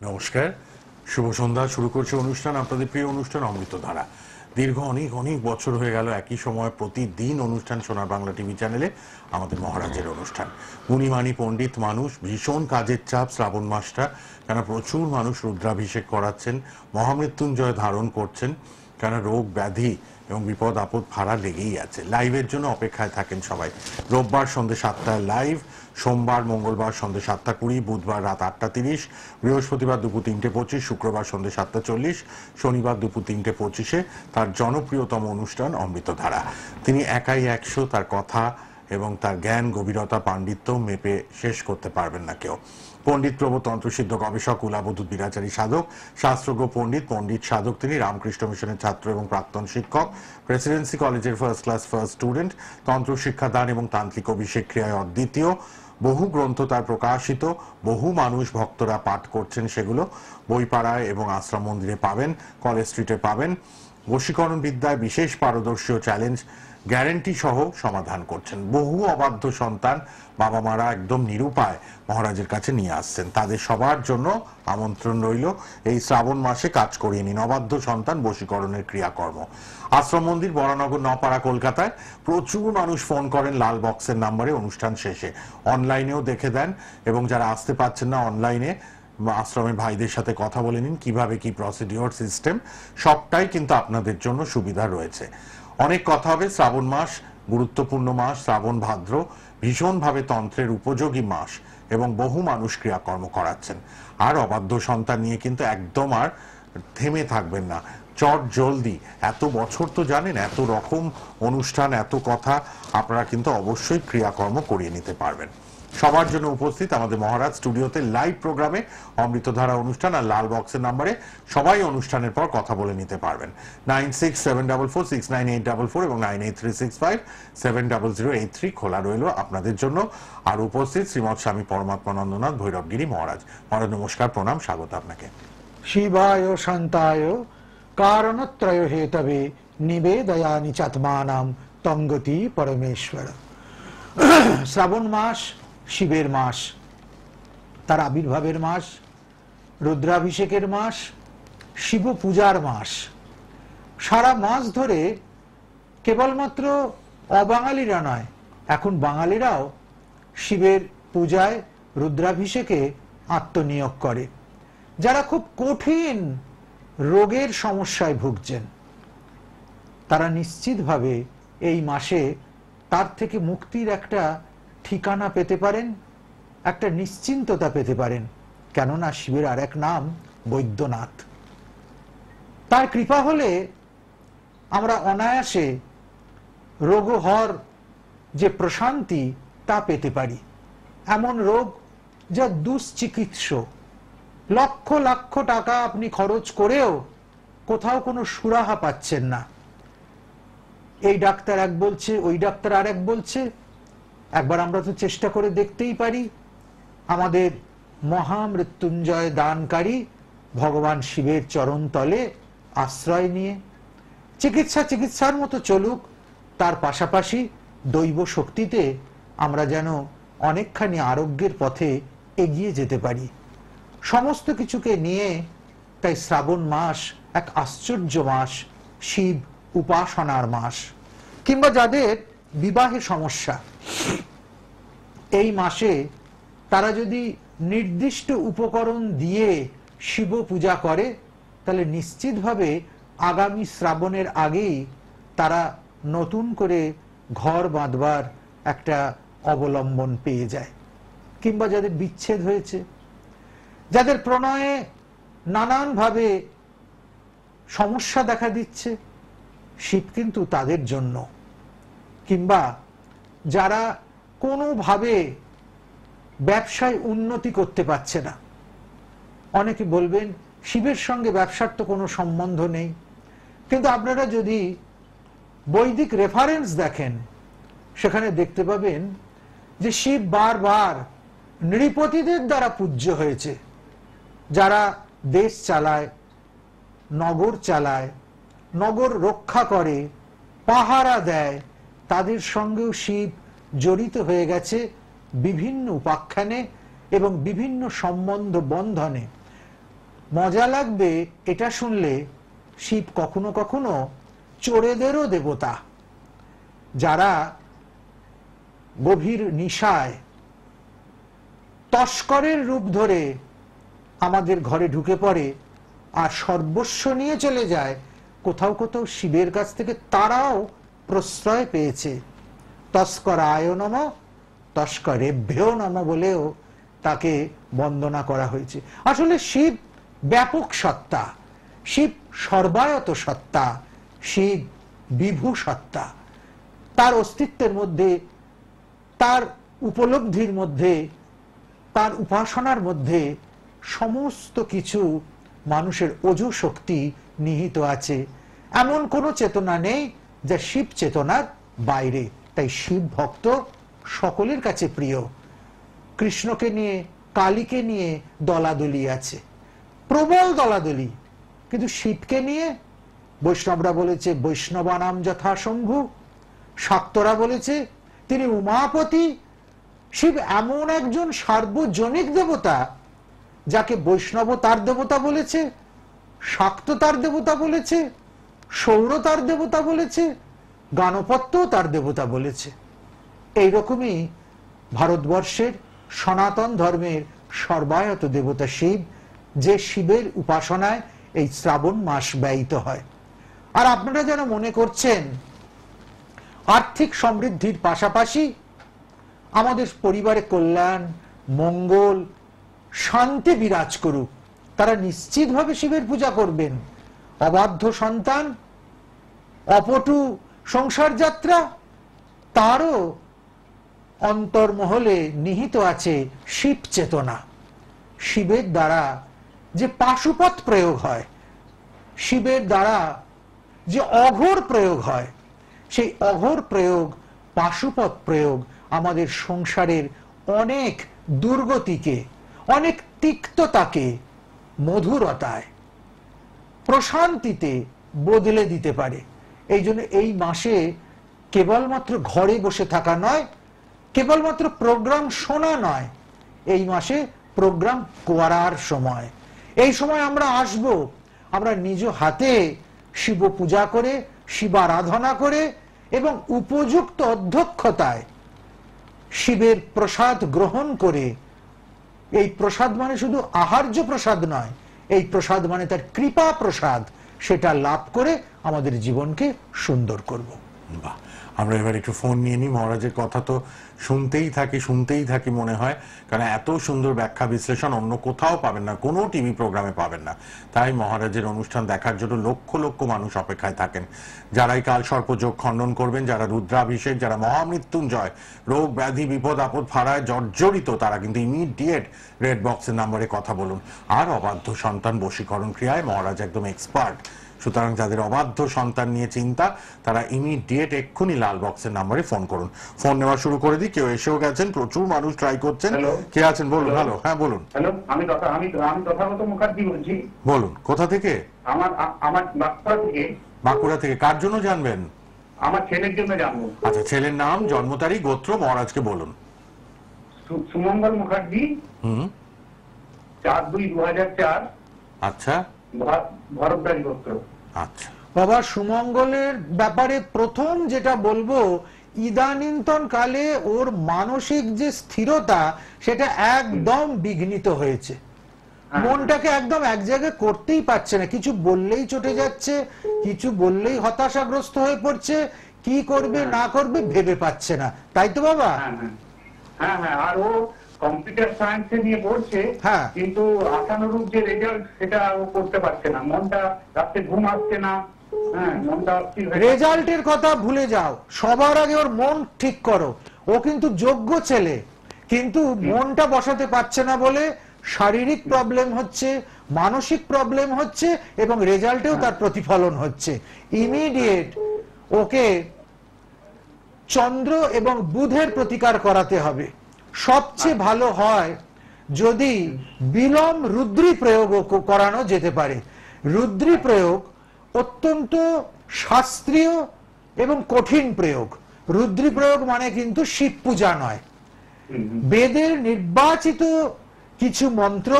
নমস্কার, শুভ সন্ধ্যা। শুরু করছে অনুষ্ঠান, আপনাদের প্রিয় অনুষ্ঠান অমৃতধারা। দীর্ঘ অনেক অনেক বছর হয়ে গেল একই সময় প্রতিদিন অনুষ্ঠান সোনার বাংলা টিভি চ্যানেলে আমাদের মহারাজের অনুষ্ঠান। গুণীমানী পণ্ডিত মানুষ, ভীষণ কাজের চাপ শ্রাবণ মাসটা, কেন প্রচুর মানুষ রুদ্রাভিষেক করাচ্ছেন, মহামৃত্যুঞ্জয় ধারণ করছেন, কেন রোগ ব্যাধি এবং বিপদ আপদ ভাড়া লেগেই আছে। লাইভের জন্য অপেক্ষায় থাকেন সবাই। রোববার সন্ধ্যে 7টায় লাইভ, সোমবার মঙ্গলবার সন্ধ্যে 7:20, বুধবার রাত 8:30, বৃহস্পতিবার দুপুর 3:25, শুক্রবার সন্ধ্যে 7:40, শনিবার দুপুর 3:25 তার জনপ্রিয়তম অনুষ্ঠান অমৃতধারা। তিনি একাই 100, তার কথা এবং তার জ্ঞান গভীরতা পাণ্ডিত্য মেপে শেষ করতে পারবেন না কেউ। পণ্ডিত প্রভু তন্ত্রসিদ্ধ গবেষক, কুলাবধূত বিরাচারী সাধক, শাস্ত্রজ্ঞ পণ্ডিত সাধক। তিনি রামকৃষ্ণ মিশনের ছাত্র এবং প্রাক্তন শিক্ষক, প্রেসিডেন্সি কলেজের ফার্স্ট ক্লাস ফার্স্ট স্টুডেন্ট, তন্ত্র শিক্ষাদান এবং তান্ত্রিক অভিষেক ক্রিয়ায় অদ্বিতীয়। বহু গ্রন্থ তার প্রকাশিত, বহু মানুষ ভক্তরা পাঠ করছেন সেগুলো। বইপাড়ায় এবং আশ্রম মন্দিরে পাবেন, কলেজ স্ট্রিটে পাবেন। বশীকরণ বিদ্যায় বিশেষ পারদর্শী ও চ্যালেঞ্জ গ্যারেন্টি সহ সমাধান করছেন। বহু অবাধ্য সন্তান বাবা মারা একদম নিরুপায় মহারাজের কাছে নিয়ে আসছেন। তাদের সবার জন্য আমন্ত্রণ রইল, এই শ্রাবণ মাসে কাজ করিয়ে নিন অবাধ্য সন্তান বশীকরণের ক্রিয়াকর্ম। আশ্রম মন্দির, বরানগর, নপাড়া, কলকাতায়। প্রচুর মানুষ ফোন করেন লাল বক্সের নাম্বারে অনুষ্ঠান শেষে। অনলাইনেও দেখে দেন, এবং যারা আসতে পারছেন না অনলাইনে আশ্রমের ভাইদের সাথে কথা বলে নিন কিভাবে কি প্রসিডিওর সিস্টেম, সবটাই কিন্তু আপনাদের জন্য সুবিধা রয়েছে। অনেক কথা হবে। শ্রাবণ মাস গুরুত্বপূর্ণ মাস, শ্রাবণ ভাদ্র ভীষণভাবে তন্ত্রের উপযোগী মাস, এবং বহু মানুষ ক্রিয়াকর্ম করাচ্ছেন। আর অবাধ্য সন্তান নিয়ে কিন্তু একদম আর থেমে থাকবেন না, চট জলদি। এত বছর তো জানেন, এত রকম অনুষ্ঠান, এত কথা, আপনারা কিন্তু অবশ্যই ক্রিয়াকর্ম করিয়ে নিতে পারবেন। সবার জন্য উপস্থিত আমাদের মহারাজ স্টুডিওতে লাইভ প্রোগ্রামে অমৃতধারা অনুষ্ঠান। আর লাল বক্সের নাম্বারে সবাই অনুষ্ঠানের পর কথা বলে নিতে পারবেন। 9674469844 এবং 9836570083 খোলা রইল আপনাদের জন্য। আর উপস্থিত শ্রীমৎ স্বামী পরমাত্মানন্দনাথ ভৈরবগিরি মহারাজ। মহারাজ নমস্কার, প্রণাম, স্বাগত আপনাকে। শিবায় শান্তায় কারণত্রয় হেতবে নিবেদয়ানি চাত্মানাম তঙ্গতি পরমেশ্বর। শ্রাবণ মাস শিবের মাস, তার আবির্ভাবের মাস, রুদ্রাভিষেকের মাস, শিব পূজার মাস। সারা মাস ধরে কেবলমাত্র অবাঙালিরা নয়, এখন বাঙালিরাও শিবের পূজায় রুদ্রাভিষেকে আত্মনিয়োগ করে। যারা খুব কঠিন রোগের সমস্যায় ভুগছেন, তারা নিশ্চিতভাবে এই মাসে তার থেকে মুক্তির একটা ঠিকানা পেতে পারেন, একটা নিশ্চিন্ততা পেতে পারেন। কেননা শিবের আর এক নাম বৈদ্যনাথ। তার কৃপা হলে আমরা অনায়াসে রোগহর যে প্রশান্তি তা পেতে পারি। এমন রোগ যা দুশ্চিকিৎস, লক্ষ লক্ষ টাকা আপনি খরচ করেও কোথাও কোনো সুরাহা পাচ্ছেন না। এই ডাক্তার এক বলছে, ওই ডাক্তার আর এক বলছে। একবার আমরা তো চেষ্টা করে দেখতেই পারি আমাদের মহামৃত্যুঞ্জয় দানকারী ভগবান শিবের চরণ তলে আশ্রয় নিয়ে। চিকিৎসার মতো চলুক, তার পাশাপাশি দৈব শক্তিতে আমরা যেন অনেকখানি আরোগ্যের পথে এগিয়ে যেতে পারি। সমস্ত কিছুকে নিয়ে তাই শ্রাবণ মাস এক আশ্চর্য মাস, শিব উপাসনার মাস। কিংবা যাদের বিবাহে সমস্যা, এই মাসে তারা যদি নির্দিষ্ট উপকরণ দিয়ে শিব পূজা করে, তাহলে নিশ্চিতভাবে আগামী শ্রাবণের আগেই তারা নতুন করে ঘর বাঁধবার একটা অবলম্বন পেয়ে যায়। কিংবা যাদের বিচ্ছেদ হয়েছে, যাদের প্রণয়ে নানানভাবে সমস্যা দেখা দিচ্ছে, শিব কিন্তু তাদের জন্য। কিংবা যারা কোনোভাবে ব্যবসায় উন্নতি করতে পারছে না, অনেকে বলবেন শিবের সঙ্গে ব্যবসার তো কোনো সম্বন্ধ নেই। কিন্তু আপনারা যদি বৈদিক রেফারেন্স দেখেন, সেখানে দেখতে পাবেন যে শিব বারবার নৃপতিদের দ্বারা পূজ্য হয়েছে। যারা দেশ চালায়, নগর চালায়, নগর রক্ষা করে, পাহারা দেয়, তাদের সঙ্গেও শিব জড়িত হয়ে গেছে বিভিন্ন উপাখ্যানে এবং বিভিন্ন সম্বন্ধ বন্ধনে। মজা লাগবে এটা শুনলে, শিব কখনো কখনো চোরেদেরও দেবতা। যারা গভীর নিশায় তস্করের রূপ ধরে আমাদের ঘরে ঢুকে পড়ে আর সর্বস্ব নিয়ে চলে যায়, কোথাও কোথাও শিবের কাছ থেকে তারাও প্রশ্রয় পেয়েছে। তস্করায় নম তস্করেভ্যো নম বলেও তাকে বন্দনা করা হয়েছে। আসলে শিব ব্যাপক সত্তা, শিব সর্বায়ত সত্তা, শিব বিভু সত্তা। তার অস্তিত্বের মধ্যে, তার উপলব্ধির মধ্যে, তার উপাসনার মধ্যে সমস্ত কিছু মানুষের ওজো শক্তি নিহিত আছে। এমন কোনো চেতনা নেই যা শিব চেতনার বাইরে। তাই শিব ভক্ত সকলের কাছে প্রিয়। কৃষ্ণকে নিয়ে, কালীকে নিয়ে দলাদলি আছে, প্রবল দলাদলি, কিন্তু শিবকে নিয়ে বৈষ্ণবরা বলেছে বৈষ্ণবানাম যথা শম্ভু, শাক্তরা বলেছে তিনি উমাপতি। শিব এমন একজন সার্বজনিক দেবতা যাকে বৈষ্ণব তার দেবতা বলেছে, শাক্ত তার দেবতা বলেছে, সৌর তার দেবতা বলেছে, গানপত্য তার দেবতা বলেছে। এইরকমই ভারতবর্ষের সনাতন ধর্মের সর্বায়ত দেবতা শিব, যে শিবের উপাসনায় এই শ্রাবণ মাস ব্যয়িত হয়। আর আপনারা যেন মনে করছেন আর্থিক সমৃদ্ধির পাশাপাশি আমাদের পরিবারে কল্যাণ, মঙ্গল, শান্তি বিরাজ করুক, তারা নিশ্চিতভাবে শিবের পূজা করবেন। অবাধ্য সন্তান, অপটু সংসার যাত্রা, তারও অন্তর্মহলে নিহিত আছে শিব চেতনা। শিবের দ্বারা যে পাশুপত প্রয়োগ হয়, শিবের দ্বারা যে অঘোর প্রয়োগ হয়, সেই অঘোর প্রয়োগ, পাশুপত প্রয়োগ আমাদের সংসারের অনেক দুর্গতিকে, অনেক তিক্ততাকে মধুরতায়, প্রশান্তিতে বদলে দিতে পারে। এই জন্য এই মাসে কেবলমাত্র ঘরে বসে থাকা নয়, কেবলমাত্র প্রোগ্রাম শোনা নয়, এই মাসে প্রোগ্রাম করার সময়। এই সময় আমরা আসব, আমরা নিজ হাতে শিব পূজা করে, শিবারাধনা করে এবং উপযুক্ত অধ্যক্ষতায় শিবের প্রসাদ গ্রহণ করে, এই প্রসাদ মানে শুধু আহার্য প্রসাদ নয়, এই প্রসাদ মানে তার কৃপা প্রসাদ, সেটা লাভ করে আমাদের জীবনকে সুন্দর করব। বাহ, আমরা এবার একটু ফোন নিয়ে নিই। মহারাজের কথা তো শুনতেই থাকি মনে হয়, কারণ এত সুন্দর ব্যাখ্যা বিশ্লেষণ অন্য কোথাও পাবেন না, কোনো টিভি প্রোগ্রামে পাবেন না। তাই মহারাজের অনুষ্ঠান দেখার জন্য লক্ষ লক্ষ মানুষ অপেক্ষায় থাকেন। যারাই কাল সর্পযোগ খণ্ডন করবেন, যারা রুদ্রাভিষেক, যারা মহামৃত্যুঞ্জয়, রোগ ব্যাধি বিপদ আপদ ফাড়ায় জর্জরিত, তারা কিন্তু ইমিডিয়েট রেড বক্সের নম্বরে কথা বলুন। আর অবাধ্য সন্তান বশীকরণ ক্রিয়ায় মহারাজ একদম এক্সপার্ট। সুতরাং যাদের অবাধ্য সন্তান নিয়ে চিন্তা, তারা ইমিডিয়েট এক্ষুনি লাল বক্সের নাম্বারে ফোন করুন। ফোন নেওয়া শুরু করে দিই। কেউ এসেও গেছেন, প্রচুর মানুষ ট্রাই করছেন। কে আছেন বলুন? হ্যালো, হ্যাঁ বলুন। হ্যালো, আমি তথাগত মুখার্জি বলছি। বলুন, কোথা থেকে? আমার বাঁকুড়া থেকে। বাঁকুড়া থেকে কার জন্য জানবেন? আমার ছেলের জন্য জানবো। আচ্ছা, ছেলের নাম, জন্ম তারিখ, গোত্র মহারাজকে বলুন। সুমঙ্গল মুখার্জি, 4/2/2004। আচ্ছা, ভরদ্বাজ গোত্র। আচ্ছা বাবা, সুমঙ্গলের ব্যাপারে প্রথম যেটা বলবো, ইদানীন্তন কালে ওর মানসিক যে স্থিরতা, সেটা একদম বিঘ্নিত হয়েছে। মনটাকে একদম এক জায়গায় করতেই পারছে না, কিছু বললেই চটে যাচ্ছে, কিছু বললেই হতাশাগ্রস্ত হয়ে পড়ছে, কি করবে না করবে ভেবে পাচ্ছে না, তাই তো বাবা? হ্যাঁ হ্যাঁ, আর ও কম্পিউটার সায়েন্সে নিয়ে পড়ছে, কিন্তু আশানুরূপ যে রেজাল্ট সেটা ও করতে পারছে না। মনটা, রাতে ঘুম আসছে না। রেজাল্টের কথা ভুলে যাও, সবার আগে ওর মন ঠিক করো। ও কিন্তু যোগ্য ছেলে, কিন্তু মনটা বসাতে পারছে না বলে শারীরিক প্রবলেম হচ্ছে, মানসিক প্রবলেম হচ্ছে এবং রেজাল্টেও তার প্রতিফলন হচ্ছে। ইমিডিয়েট ওকে চন্দ্র এবং বুধের প্রতিকার করাতে হবে। সবচেয়ে ভালো হয় যদি বিলম রুদ্রী প্রয়োগ করানো যেতে পারে। রুদ্রী প্রয়োগ অত্যন্ত শাস্ত্রীয় এবং কঠিন প্রয়োগ। রুদ্রী প্রয়োগ মানে কিন্তু শিব পূজা নয়, বেদের নির্বাচিত কিছু মন্ত্র,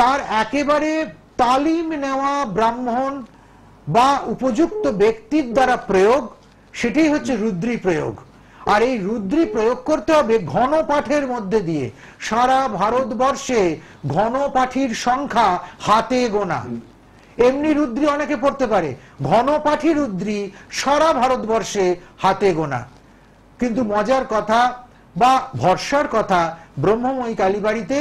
তার একেবারে তালিম নেওয়া ব্রাহ্মণ বা উপযুক্ত ব্যক্তির দ্বারা প্রয়োগ, সেটাই হচ্ছে রুদ্রী প্রয়োগ। আর এই রুদ্রী প্রয়োগ করতে হবে ঘন পাঠের মধ্যে দিয়ে। সারা ভারতবর্ষে ঘন পাঠীর সংখ্যা হাতে গোনা। এমনি রুদ্রী অনেকে পড়তে পারে, ঘন পাঠী রুদ্রী সারা ভারতবর্ষে হাতে গোনা। কিন্তু মজার কথা বা ভরসার কথা, ব্রহ্মময়ী কালীবাড়িতে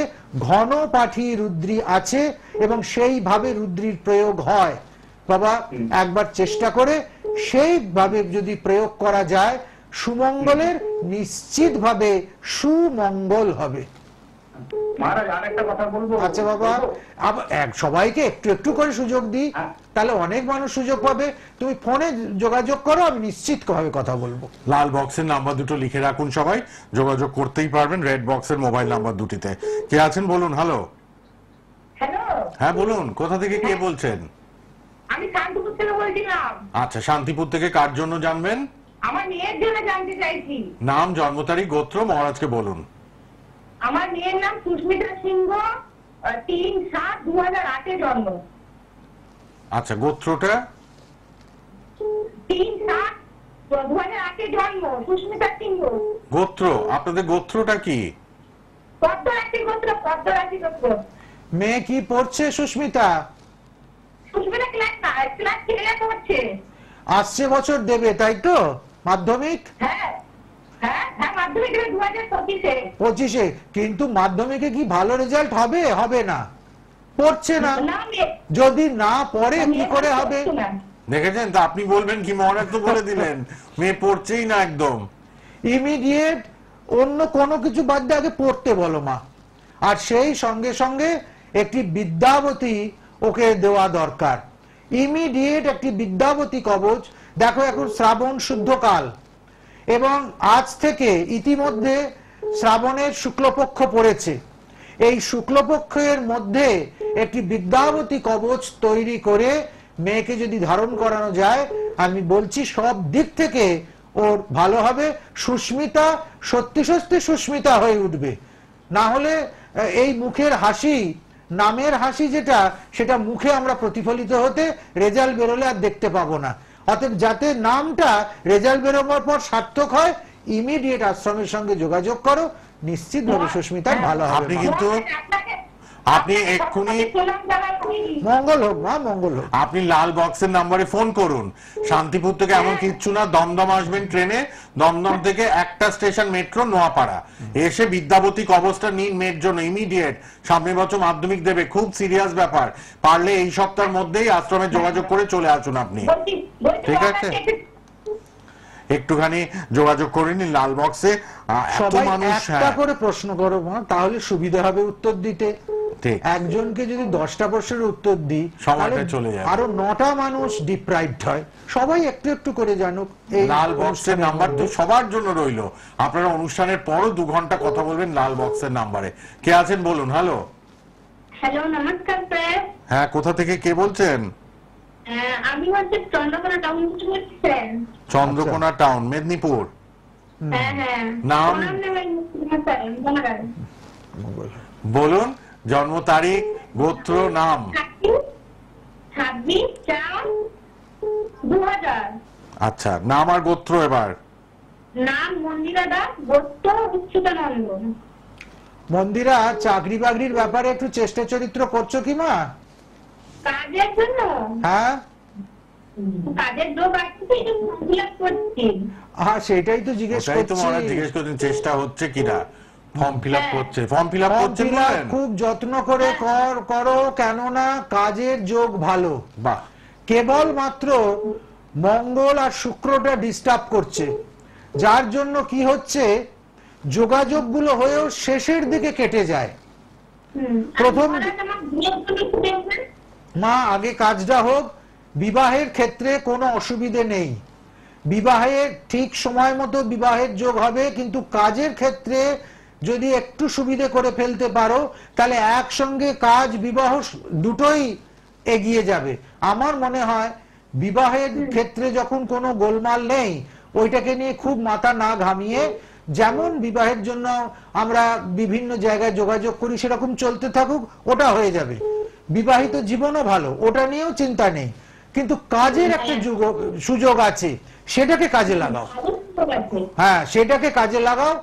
ঘন পাঠী রুদ্রী আছে এবং সেইভাবে রুদ্রীর প্রয়োগ হয়। বাবা একবার চেষ্টা করে সেইভাবে যদি প্রয়োগ করা যায়, সুমঙ্গলের নিশ্চিতভাবে সুমঙ্গল হবে। মহারাজ আরেকটা কথা বলবো? আচ্ছা বাবা, সবাইকে একটু একটু করে সুযোগ দিই, তাহলে অনেক মানুষ সুযোগ পাবে। তুমি ফোনে যোগাযোগ করো, আমি নিশ্চিত ভাবে কথা বলবো। লাল বক্সের নাম্বার দুটো লিখে রাখুন, সবাই যোগাযোগ করতেই পারবেন রেড বক্সের মোবাইল নাম্বার দুটিতে। কে আছেন বলুন? হ্যালো। হ্যালো, হ্যাঁ বলুন, কোথা থেকে কে বলছেন? আমি শান্তিপুর থেকে বলছিলাম। আচ্ছা, শান্তিপুর থেকে কার জন্য জানবেন? আমার মেয়ের জন্য জানতে চাইছি। নাম, জন্ম তারিখ, গোত্র মহারাজকে বলুন। আমার মেয়ের নাম সুস্মিতা সিংহ, 3/7/2008 জন্ম। আচ্ছা, গোত্রটা? 3/7/2008 জন্ম, সুস্মিতা সিংহ। গোত্র, আপনাদের গোত্রটা কি? পদ্মরাশি গোত্র, পদ্মরাশি গোত্র। মেয়ে কি পড়ছে সুস্মিতা? সুস্মিতা ক্লাস 3 পড়ছে। আসছে বছর দেবে তাই তো মাধ্যমিক? হ্যাঁ হ্যাঁ হ্যাঁ, মাধ্যমিক দেবে 2025-এ। কিন্তু মাধ্যমিকে কি ভালো রেজাল্ট হবে? হবে না, পড়ছে না। না, মেয়ে যদি না পড়ে কি করে হবে? দেখেছেন তো, আপনি বলবেন কি? মহারাজ তো বলে দিলেন মেয়ে পড়ছেই না একদম। ইমিডিয়েট অন্য কোনো কিছু বাদ দিয়ে আগে পড়তে বলো মা। আর সেই সঙ্গে সঙ্গে একটি বিদ্যাবতী ওকে দেওয়া দরকার। ইমিডিয়েট একটি বিদ্যাবতী কবচ। দেখো এখন শ্রাবণ শুদ্ধকাল এবং আজ থেকে ইতিমধ্যে শ্রাবণের শুক্লপক্ষ পড়েছে। এই শুক্লপক্ষের মধ্যে একটি বিদ্যাবতী কবচ তৈরি করে মেয়েকে যদি ধারণ করানো যায়, আমি বলছি সব দিক থেকে ওর ভালো হবে। সুস্মিতা সত্যি সত্যি সুস্মিতা হয়ে উঠবে। না হলে এই মুখের হাসি, নামের হাসি যেটা, সেটা মুখে আমরা প্রতিফলিত হতে রেজাল্ট বেরোলে আর দেখতে পাবো না। অতএব যাতে নামটা রেজাল্ট বেরোবার পর সার্থক হয়, ইমিডিয়েট আশ্রমের সঙ্গে যোগাযোগ করো, নিশ্চিতভাবে সুস্মিতার ভালো হবে। আপনি কিন্তু আপনি এক্ষুনি মঙ্গল হোক মা, মঙ্গল হোক। আপনি লাল বক্সের নাম্বারে ফোন করুন। শান্তিপুর থেকে এমন কিচ্ছু না, দমদম আসবেন ট্রেনে, দমদম থেকে একটা স্টেশন মেট্রো নোয়াপাড়া, এসে বিদ্যাবতী কবচটা নিন মেয়ের জন্য ইমিডিয়েট। সামনের বছর মাধ্যমিক দেবে, খুব সিরিয়াস ব্যাপার। পারলে এই সপ্তাহের মধ্যেই আশ্রমে যোগাযোগ করে চলে আসুন আপনি, ঠিক আছে? একটুখানি যোগাযোগ করে নিন লাল বক্সে। সবাই একটা করে প্রশ্ন করো মা, তাহলে সুবিধা হবে উত্তর দিতে। একজনকে যদি 10টা প্রশ্নের উত্তর দিই, সময়টা চলে যাবে, আরো 9টা মানুষ ডিপ্রাইভড হয়। সবাই একটু একটু করে জানুক। এই লাল বক্সের নাম্বার তো সবার জন্য রইলো। আপনারা অনুষ্ঠানের পরও 2 ঘন্টা কথা বলবেন লাল বক্সের নাম্বারে। কে আছেন বলুন? হ্যালো। হ্যালো, নমস্কার স্যার। হ্যাঁ, কোথা থেকে কে বলছেন? আমি হচ্ছে চন্দ্রকোনা টাউন থেকে বলছি। চন্দ্রকোনা টাউন, মেদিনীপুর। হ্যাঁ হ্যাঁ। নাম বলুন, জন্ম তারিখ, গোত্র, নাম। 26/4/2000। আচ্ছা, নাম আর গোত্র এবার। নাম মন্দিরা দাস, গোত্র উচ্চতানন্দ। মন্দিরা, চাকরি বাকরির ব্যাপারে একটু চেষ্টা চরিত্র করছো কি মা? কাজের জন্য? হ্যাঁ, কাজের যোগ আছে তো, এটা ফিল করছি। হ্যাঁ সেটাই তো জিজ্ঞেস করছেন চেষ্টা হচ্ছে কিনা। ফর্ম ফিল আপ করছে, ফর্ম ফিল আপ করছে, খুব যত্ন করে করো, কেননা কাজের যোগ ভালো। বাহ। কেবল মাত্র মঙ্গল আর শুক্রটা ডিস্টার্ব করছে, যার জন্য কি হচ্ছে, যোগাযোগগুলো হয়েও শেষের দিকে কেটে যায়। প্রথম মা আগে কাজটা হোক। বিবাহের ক্ষেত্রে কোনো অসুবিধে নেই, বিবাহের ঠিক সময় মতো বিবাহের যোগ হবে। কিন্তু কাজের ক্ষেত্রে যদি একটু সুবিধে করে ফেলতে পারো, তাহলে একসঙ্গে কাজ বিবাহ দুটোই এগিয়ে যাবে। আমার মনে হয় বিবাহের ক্ষেত্রে যখন কোনো গোলমাল নেই, ওইটাকে নিয়ে খুব মাথা না ঘামিয়ে যেমন বিবাহের জন্য আমরা বিভিন্ন জায়গায় যোগাযোগ করি সেরকম চলতে থাকুক, ওটা হয়ে যাবে। বিবাহিত জীবনও ভালো, ওটা নিয়েও চিন্তা নেই, কিন্তু কাজের একটা সুযোগ আছে, সেটাকে কাজে লাগাও। হ্যাঁ, সেটাকে কাজে লাগাও,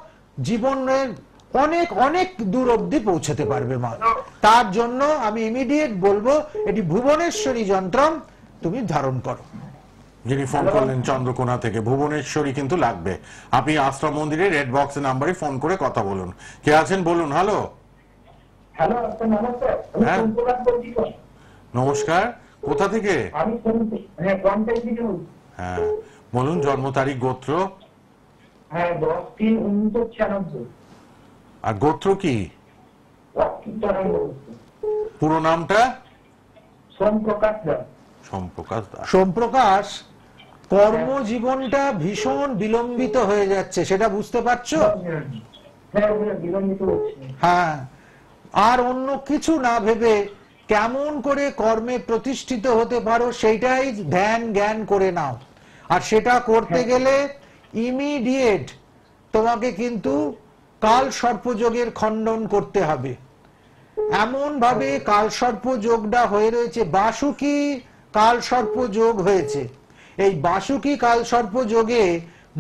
জীবনের অনেক অনেক দূর অব্দি পৌঁছাতে পারবে মা। তার জন্য আমি ইমিডিয়েট বলবো এটি ভুবনেশ্বরী যন্ত্রম তুমি ধারণ করো। যিনি ফোন করলেন চন্দ্রকোনা থেকে, ভুবনেশ্বরী কিন্তু লাগবে। আপনি আশ্রম মন্দিরে রেড বক্স নাম্বারে ফোন করে কথা বলুন। কে আছেন বলুন। হ্যালো। হ্যালো, নমস্কার। হ্যাঁ, নমস্কার। কোথা থেকে? হ্যাঁ বলুন, জন্ম তারিখ, গোত্র। হ্যাঁ, 10/3/1996। আর গোত্র কি? পুরো নামটা? সোমপ্রকাশ দাস। সোমপ্রকাশ দাস। সোমপ্রকাশ, কর্মজীবনটা ভীষণ বিলম্বিত হয়ে যাচ্ছে, সেটা বুঝতে পারছো? হ্যাঁ, আর অন্য কিছু না ভেবে কেমন করে কর্মে প্রতিষ্ঠিত হতে পারো সেইটাই ধ্যান জ্ঞান করে নাও। আর সেটা করতে গেলে ইমিডিয়েট তোমাকে কিন্তু কাল সর্পযোগের খণ্ডন করতে হবে। এমন ভাবে কাল সর্প যোগটা হয়ে রয়েছে, বাসুকি কাল সর্প যোগ হয়েছে। এই বাসুকি কাল সর্প যোগে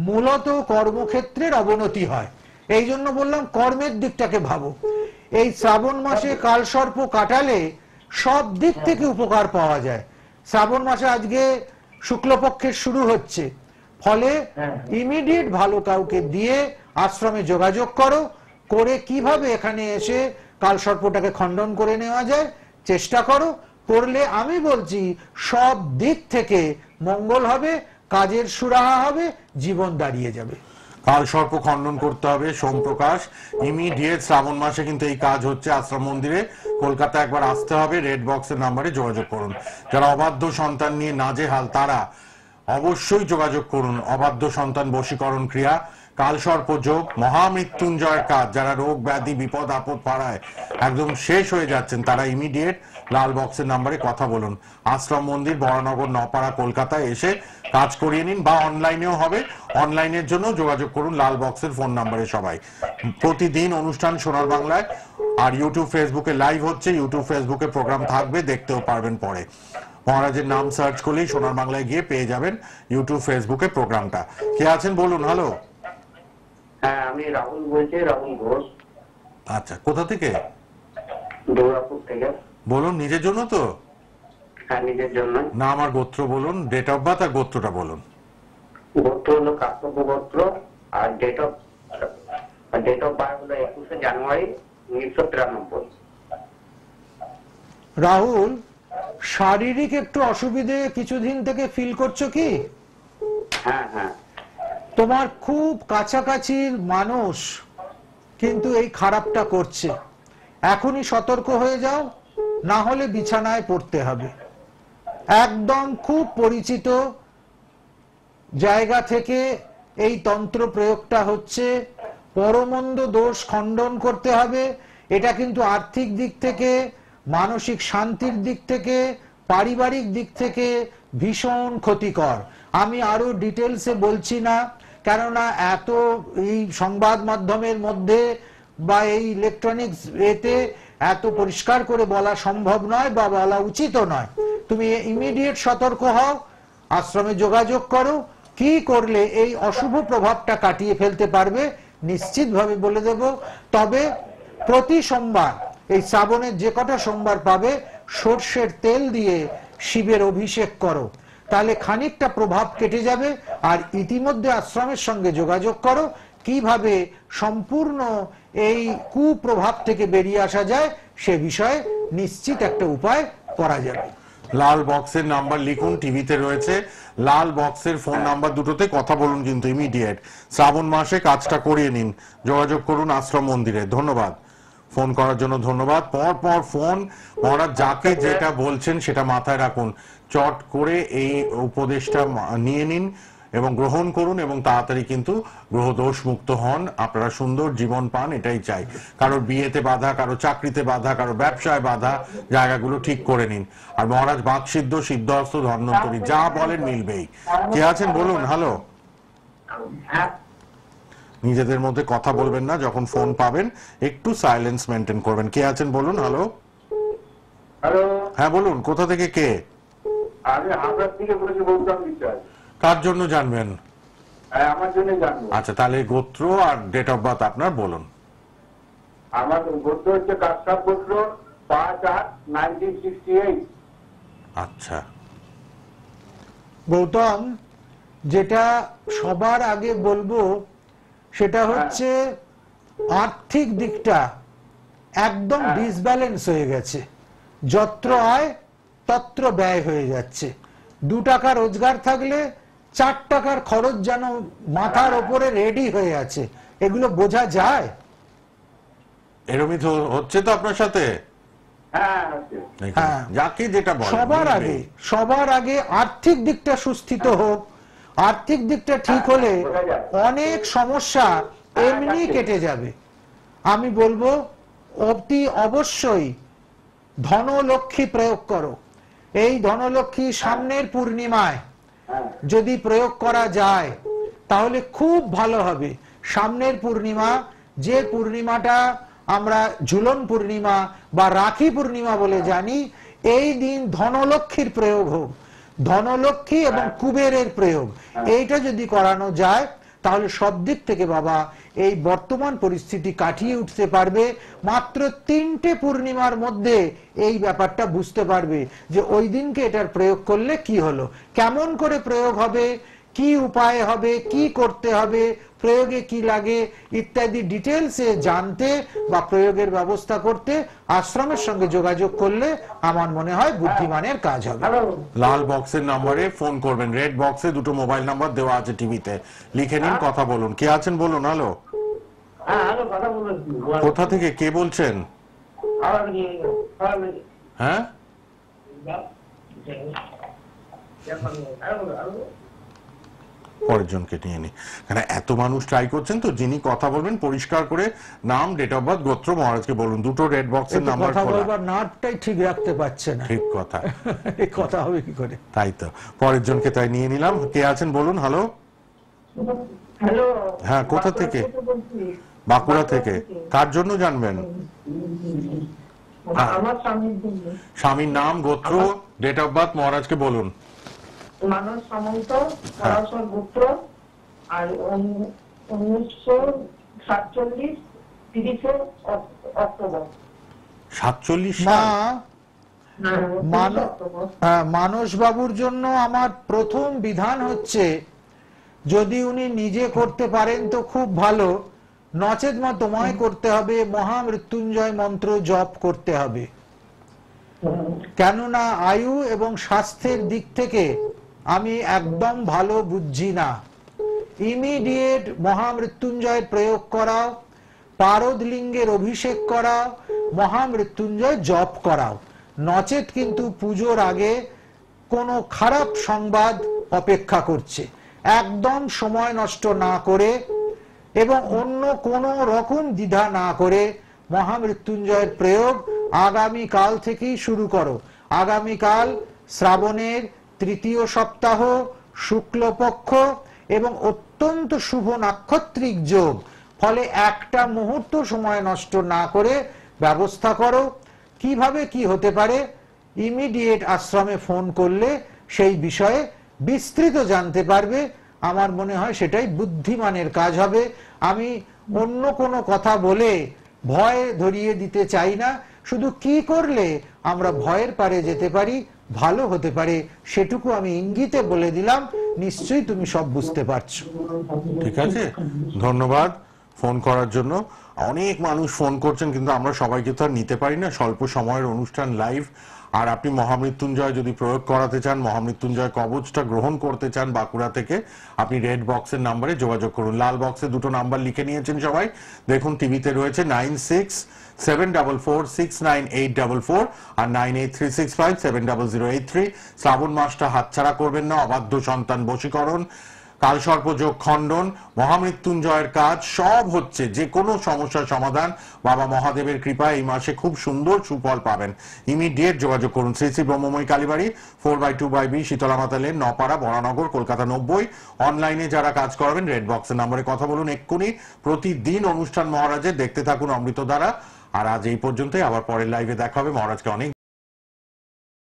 মূলত কর্মক্ষেত্রের অবনতি হয়। এই জন্য বললাম কর্মের দিকটাকে ভাবো। এই শ্রাবণ মাসে কাল সর্প কাটালে সব দিক থেকে উপকার পাওয়া যায়। শ্রাবণ মাসে আজকে শুক্লপক্ষের শুরু হচ্ছে, ফলে ইমিডিয়েট ভালো কাউকে দিয়ে আশ্রমে যোগাযোগ করো, করে কিভাবে এখানে এসে কাল সর্পটাকে খণ্ডন করে নেওয়া যায় চেষ্টা করো। করলে আমি বলছি সব দিক থেকে মঙ্গল হবে, কাজের সুরাহা হবে, জীবন দাঁড়িয়ে যাবে। কাল সর্প খণ্ডন করতে হবে সোমপ্রকাশ, ইমিডিয়েট। শ্রাবণ মাসে কিন্তু এই কাজ হচ্ছে আশ্রম মন্দিরে। কলকাতা একবার আসতে হবে, রেড বক্সের নাম্বারে যোগাযোগ করুন। যারা অবাধ্য সন্তান নিয়ে নাজেহাল তারা অবশ্যই যোগাযোগ করুন। অবাধ্য সন্তান বশীকরণ ক্রিয়া, কালসর্প যোগ, মহামৃত্যুঞ্জয়ের কাজ। যারা রোগ ব্যাধি বিপদ আপদ পাড়ায় একদম শেষ হয়ে যাচ্ছেন তারা ইমিডিয়েট লাল বক্সের নাম্বারে কথা বলুন। আশ্রম মন্দির, বরানগর, নপাড়া, কলকাতায় এসে কাজ করিয়ে নিন, বা অনলাইনেও হবে। অনলাইনের জন্য যোগাযোগ করুন লাল বক্সের ফোন নাম্বারে। সবাই প্রতিদিন অনুষ্ঠান সোনার বাংলায় আর ইউটিউব ফেসবুকে লাইভ হচ্ছে। ইউটিউব ফেসবুকে প্রোগ্রাম থাকবে, দেখতেও পারবেন পরে। মহারাজের নাম সার্চ করলেই সোনার বাংলায় গিয়ে পেয়ে যাবেন ইউটিউব ফেসবুকে প্রোগ্রামটা। কে আছেন বলুন। হ্যালো। হ্যাঁ, আমি রাহুল বলছি, রাহুল ঘোষ। আচ্ছা, কোথা থেকে? দুর্গাপুর থেকে। বলুন, নিজের জন্য তো? হ্যাঁ, নিজের জন্য। না, আমার গোত্র বলুন, ডেট অফ বার্থ আর গোত্রটা বলুন। গোত্র হলো কাশ্যপ গোত্র, আর ডেট অফ বার্থ হলো 21শে জানুয়ারি 1993। রাহুল, শারীরিক একটু অসুবিধে কিছুদিন থেকে ফিল করছো কি? হ্যাঁ হ্যাঁ। তোমার খুব কাছাকাছির মানুষ কিন্তু এই খারাপটা করছে। এখনই সতর্ক হয়ে যাও, না হলে বিছানায় পড়তে হবে। একদম খুব পরিচিত জায়গা থেকে এই তন্ত্র প্রয়োগটা হচ্ছে। পরমন্দ দোষ খণ্ডন করতে হবে। এটা কিন্তু আর্থিক দিক থেকে, মানসিক শান্তির দিক থেকে, পারিবারিক দিক থেকে ভীষণ ক্ষতিকর। আমি আরো ডিটেলসে বলছি না, কেননা এত এই সংবাদ মাধ্যমের মধ্যে বা এই ইলেকট্রনিক্স এতে এত পরিষ্কার করে বলা সম্ভব নয় বা বলা উচিত নয়। তুমি ইমিডিয়েট সতর্ক হও, আশ্রমে যোগাযোগ করো। কি করলে এই অশুভ প্রভাবটা কাটিয়ে ফেলতে পারবে নিশ্চিতভাবে বলে দেব। তবে প্রতি সোমবার, এই শ্রাবণের যে কটা সোমবার পাবে, সর্ষের তেল দিয়ে শিবের অভিষেক করো, তাহলে খানিকটা প্রভাব কেটে যাবে। আর ইতিমধ্যে আশ্রমের সঙ্গে যোগাযোগ করো, কিভাবে সম্পূর্ণ এই কুপ্রভাব থেকে বেরিয়ে আসা যায় সে বিষয়ে নিশ্চিত একটা উপায় করা যাবে। লাল বক্সের নাম্বার লিখুন, টিভিতে রয়েছে। লাল বক্সের ফোন নাম্বার দুটোতে কথা বলুন কিন্তু ইমিডিয়েট। শ্রাবণ মাসে কাজটা করিয়ে নিন। যোগাযোগ করুন আশ্রম মন্দিরে। ধন্যবাদ ফোন করার জন্য, ধন্যবাদ। পর পর ফোন। মহারাজ যাকে যেটা বলছেন সেটা মাথায় রাখুন, চট করে এই উপদেশটা নিয়ে নিন এবং গ্রহণ করুন, এবং তাড়াতাড়ি কিন্তু গ্রহ দোষ মুক্ত হন, আপনারা সুন্দর জীবন পান, এটাই চাই। কারোর বিয়েতে বাধা, কারো চাকরিতে বাধা, কারো ব্যবসায় বাধা, জায়গাগুলো ঠিক করে নিন। আর মহারাজ বাকসিদ্ধ, সিদ্ধহস্ত, ধন্বন্তরী, যা বলেন মিলবেই। কে আছেন বলুন। হ্যালো। নিজেদের মধ্যে কথা বলবেন না, যখন ফোন পাবেন একটু সাইলেন্স মেনটেন করবেন। কে আছেন বলুন? হ্যালো। হ্যালো, হ্যাঁ বলুন, কোথা থেকে কে? আমি হাবড়া থেকে বলেছি, গৌতম বিশ্বাস। কার জন্য জানবেন? আমার জন্য জানবো। আচ্ছা, তাহলে গোত্র আর ডেট অফ বার্থ আপনার বলুন। আমার গোত্র হচ্ছে কাশ্যপ গোত্র, 5/8/1968। আচ্ছা গৌতম, যেটা সবার আগে বলবো সেটা হচ্ছে আর্থিক দিকটা একদম ডিসব্যালেন্স হয়ে গেছে। যত্র আয় তত্র ব্যয় হয়ে যাচ্ছে। 2 টাকা রোজগার থাকলে 4 টাকার খরচ যেন মাথার ওপরে রেডি হয়ে আছে। এগুলো বোঝা যায়? এরকমই তো হচ্ছে তো আপনার সাথে। হ্যাঁ, যাকে যেটা বলেন, সবার আগে আর্থিক দিকটা সুস্থিত হোক। আর্থিক দিকটা ঠিক হলে অনেক সমস্যা এমনি কেটে যাবে। আমি বলবো অতি অবশ্যই ধনলক্ষ্মী প্রয়োগ করো। এই ধনলক্ষ্মী সামনের পূর্ণিমায় যদি প্রয়োগ করা যায় তাহলে খুব ভালো হবে। সামনের পূর্ণিমা, যে পূর্ণিমাটা আমরা ঝুলন পূর্ণিমা বা রাখি পূর্ণিমা বলে জানি, এই দিন ধনলক্ষ্মীর প্রয়োগ হোক। ধনলক্ষ্মী এবং কুবেরের প্রয়োগ, এইটা যদি করানো যায় তাহলে সব দিক থেকে বাবা এই বর্তমান পরিস্থিতি কাটিয়ে উঠতে পারবে। মাত্র 3টে পূর্ণিমার মধ্যে এই ব্যাপারটা বুঝতে পারবে যে ওই দিনকে এটার প্রয়োগ করলে কি হলো, কেমন করে প্রয়োগ হবে, কি উপায় হবে, কি করতে হবে, প্রয়োগে কি লাগে ইত্যাদি ডিটেলসে জানতে বা প্রয়োগের ব্যবস্থা করতে আশ্রমের সঙ্গে যোগাযোগ করলে আমার মনে হয় বুদ্ধিমানের কাজ হবে। লাল বক্সের নম্বরে ফোন করবেন। রেড বক্সে 2টো মোবাইল নাম্বার দেওয়া আছে টিভিতে, লিখে নিন, কথা বলুন। কে আছেন বলুন? হ্যালো। কোথা থেকে কে বলছেন? হ্যাঁ, পরের জনকে নিয়ে নি, কারণ এত মানুষ ট্রাই করছেন তো। যিনি কথা বলবেন পরিষ্কার করে নাম, ডেট অফ বার্থ, গোত্র মহারাজকে বলুন। 2টো রেড বক্সের নাম্বার কথা বলবার নাটটাই ঠিক রাখতে পারছে না। ঠিক কথা, এই কথা হবে কি করে? তাই তো, পরের জনকে তাই নিয়ে নিলাম। কে আছেন বলুন? হ্যালো। হ্যালো, হ্যাঁ, কোথা থেকে? বাঁকুড়া থেকে। কার জন্য জানবেন? আমার স্বামীর জন্য। স্বামীর নাম, গোত্র, ডেট অফ বার্থ মহারাজকে বলুন। মানস সামন্ত, পরাশর গুপ্ত, আর 1947 30 অক্টোবর। 47 মানস বাবুর জন্য আমার প্রথম বিধান হচ্ছে, যদি উনি নিজে করতে পারেন তো খুব ভালো, নচেত তোমায় করতে হবে, মহামৃত্যুঞ্জয় মন্ত্র জপ করতে হবে। কেননা আয়ু এবং স্বাস্থ্যের দিক থেকে আমি একদম ভালো বুঝছি না। ইমিডিয়েট মহামৃত্যুঞ্জয় প্রয়োগ করাও, পারদ লিঙ্গের অভিষেক করাও, মহামৃত্যুঞ্জয় জপ করাও। নচেত কিন্তু পুজোর আগে কোনো খারাপ সংবাদ অপেক্ষা করছে। একদম সময় নষ্ট না করে এবং অন্য কোনো রকম দ্বিধা না করে মহামৃত্যুঞ্জয়ের প্রয়োগ আগামী কাল থেকেই শুরু করো। আগামীকাল শ্রাবণের 3য় সপ্তাহ, শুক্লপক্ষ এবং অত্যন্ত শুভ নাক্ষত্রিক যোগ। ফলে একটা মুহূর্ত সময় নষ্ট না করে ব্যবস্থা করো। কিভাবে কি হতে পারে ইমিডিয়েট আশ্রমে ফোন করলে সেই বিষয়ে বিস্তৃত জানতে পারবে। আমার মনে হয় সেটাই বুদ্ধিমানের কাজ হবে। আমি অন্য কোনো কথা বলে ভয় ধরিয়ে দিতে চাই না। শুধু কি করলে আমরা ভয়ের পারে যেতে পারি, ভালো হতে পারে, সেটুকু আমি ইঙ্গিতে বলে দিলাম। নিশ্চয়ই তুমি সব বুঝতে পারছো। ঠিক আছে, ধন্যবাদ ফোন করার জন্য। অনেক মানুষ ফোন করছেন, কিন্তু আমরা সবাইকে তো আর নিতে পারি না, স্বল্প সময়ের অনুষ্ঠান লাইভ। আর আপনি মহামৃত্যুঞ্জয় যদি প্রয়োগ করাতে চান, মহামৃত্যুঞ্জয় কবচটা গ্রহণ করতে চান বাঁকুড়া থেকে, আপনি রেড বক্সের নাম্বারে যোগাযোগ করুন। লাল বক্সে 2টো নাম্বার লিখে নিয়েছেন সবাই, দেখুন টিভিতে রয়েছে 9674469844 আর 9836570083। শ্রাবণ মাসটা হাতছাড়া করবেন না। অবাধ্য সন্তান বশীকরণ, কালসর্পযোগ খণ্ডন, মহামৃত্যুঞ্জয়ের কাজ সব হচ্ছে। যে কোনো সমস্যার সমাধান বাবা মহাদেবের কৃপায় এই মাসে খুব সুন্দর সুফল পাবেন। ইমিডিয়েট যোগাযোগ করুন শ্রী শ্রী ব্রহ্মময়ী কালীবাড়ি, 4/2/B, শীতলা মাতা লেন, নপাড়া, বরানগর, কলকাতা 90। অনলাইনে যারা কাজ করবেন রেড বক্সের নম্বরে কথা বলুন এক্ষুনি। প্রতিদিন অনুষ্ঠান মহারাজের দেখতে থাকুন অমৃতধারা। আর আজ এই পর্যন্তই, আবার পরের লাইভে দেখা হবে। মহারাজকে অনেক